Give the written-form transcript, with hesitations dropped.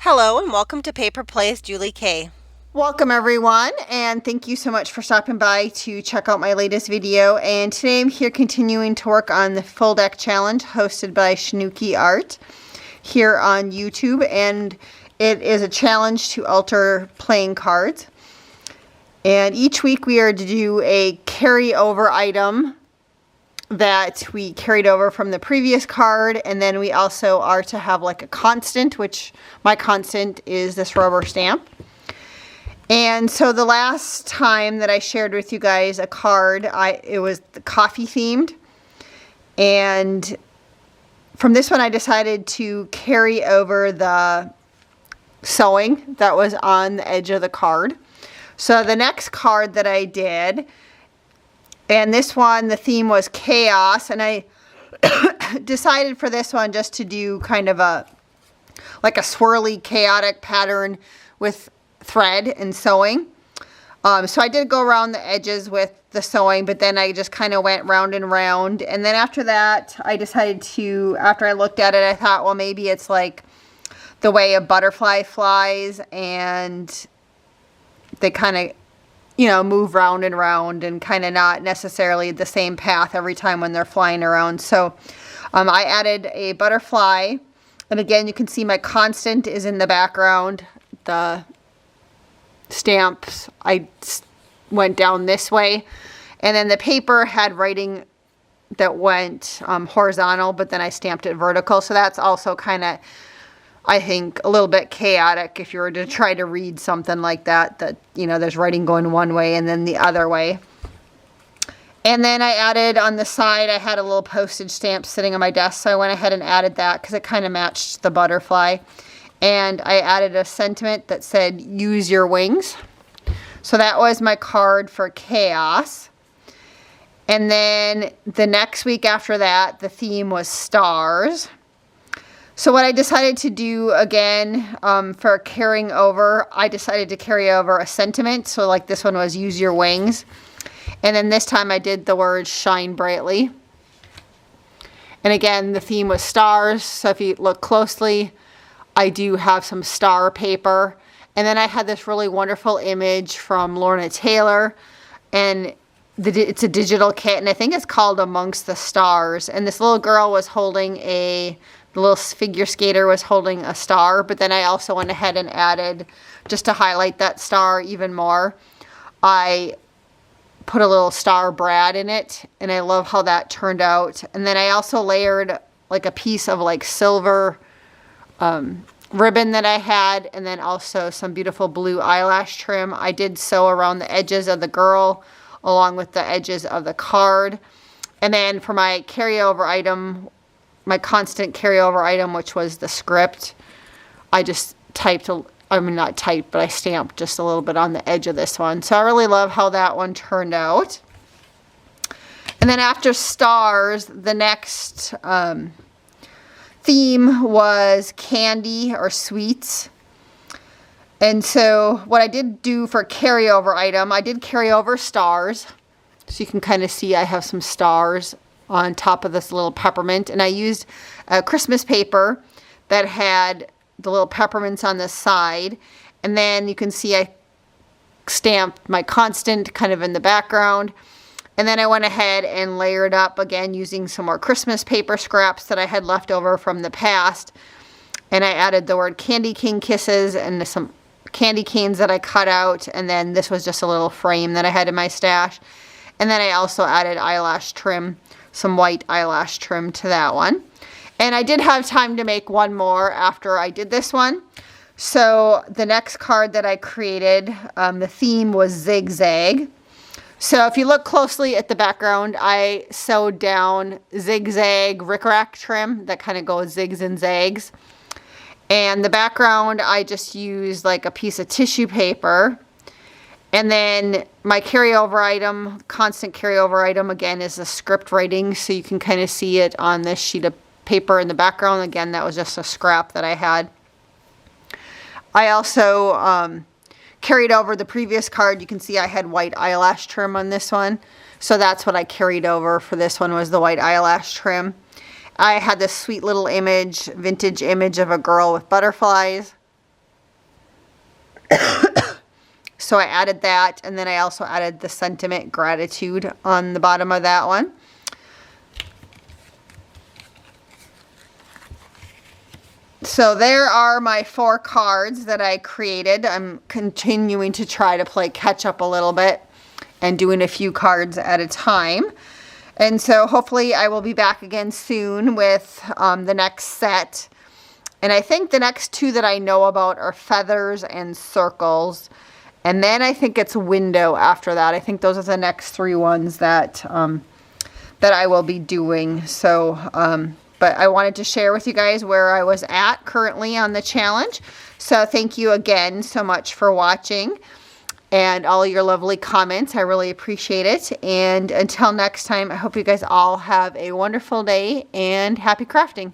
Hello and welcome to Paper Plays Julie K. Welcome everyone, and thank you so much for stopping by to check out my latest video. And today I'm here continuing to work on the full deck challenge hosted by Shanuki Art here on YouTube, and it is a challenge to alter playing cards. And each week we are to do a carryover item that we carried over from the previous card, and then we also are to have like a constant, which my constant is this rubber stamp. And so the last time that I shared with you guys a card, it was the coffee themed, and from this one I decided to carry over the sewing that was on the edge of the card. So the next card that I did, and this one, the theme was chaos, and I decided for this one just to do kind of like a swirly, chaotic pattern with thread and sewing. So I did go around the edges with the sewing, but then I just kind of went round and round. And then after that, I decided to, after I looked at it, I thought, well, maybe it's like the way a butterfly flies, and they kind of, you know, move round and round and kind of not necessarily the same path every time when they're flying around. So I added a butterfly, and again, you can see my constant is in the background. The stamps, I went down this way, and then the paper had writing that went horizontal, but then I stamped it vertical. So that's also kind of, I think, a little bit chaotic if you were to try to read something like that, you know, there's writing going one way and then the other way. And then I added on the side, I had a little postage stamp sitting on my desk, so I went ahead and added that because it kind of matched the butterfly. And I added a sentiment that said, use your wings. So that was my card for chaos. And then the next week after that, the theme was stars. So what I decided to do again for carrying over, I decided to carry over a sentiment. So like this one was use your wings. And then this time I did the word shine brightly. And again, the theme was stars. So if you look closely, I do have some star paper. And then I had this really wonderful image from Lorna Taylor. And it's a digital kit, and I think it's called Amongst the Stars. And this little girl was holding the little figure skater was holding a star, but then I also went ahead and added, just to highlight that star even more, I put a little star Brad in it, and I love how that turned out. And then I also layered like a piece of like silver ribbon that I had, and then also some beautiful blue eyelash trim. I did sew around the edges of the girl along with the edges of the card. And then for my carryover item, my constant carryover item, which was the script, I just typed, I mean not typed, but I stamped just a little bit on the edge of this one. So I really love how that one turned out. And then after stars, the next theme was candy or sweets. And so what I did do for carryover item, I did carry over stars. So you can kind of see I have some stars on top of this little peppermint. And I used a Christmas paper that had the little peppermints on the side. And then you can see I stamped my constant kind of in the background. And then I went ahead and layered up again using some more Christmas paper scraps that I had left over from the past. And I added the word Candy Cane Kisses and some candy canes that I cut out. And then this was just a little frame that I had in my stash. And then I also added eyelash trim, some white eyelash trim to that one. And I did have time to make one more after I did this one. So the next card that I created, the theme was Zigzag. So if you look closely at the background, I sewed down zigzag rickrack trim that kind of goes zigs and zags. And the background, I just used like a piece of tissue paper. And then my carryover item, constant carryover item, again, is the script writing. So you can kind of see it on this sheet of paper in the background. Again, that was just a scrap that I had. I also carried over the previous card. You can see I had white eyelash trim on this one. So that's what I carried over for this one, was the white eyelash trim. I had this sweet little image, vintage image of a girl with butterflies. So I added that, and then I also added the sentiment gratitude on the bottom of that one. So there are my 4 cards that I created. I'm continuing to try to play catch up a little bit and doing a few cards at a time. And so hopefully I will be back again soon with the next set. And I think the next 2 that I know about are feathers and circles. And then I think it's window after that. I think those are the next 3 ones that that I will be doing. So, but I wanted to share with you guys where I was at currently on the challenge. So thank you again so much for watching and all your lovely comments. I really appreciate it. And until next time, I hope you guys all have a wonderful day and happy crafting.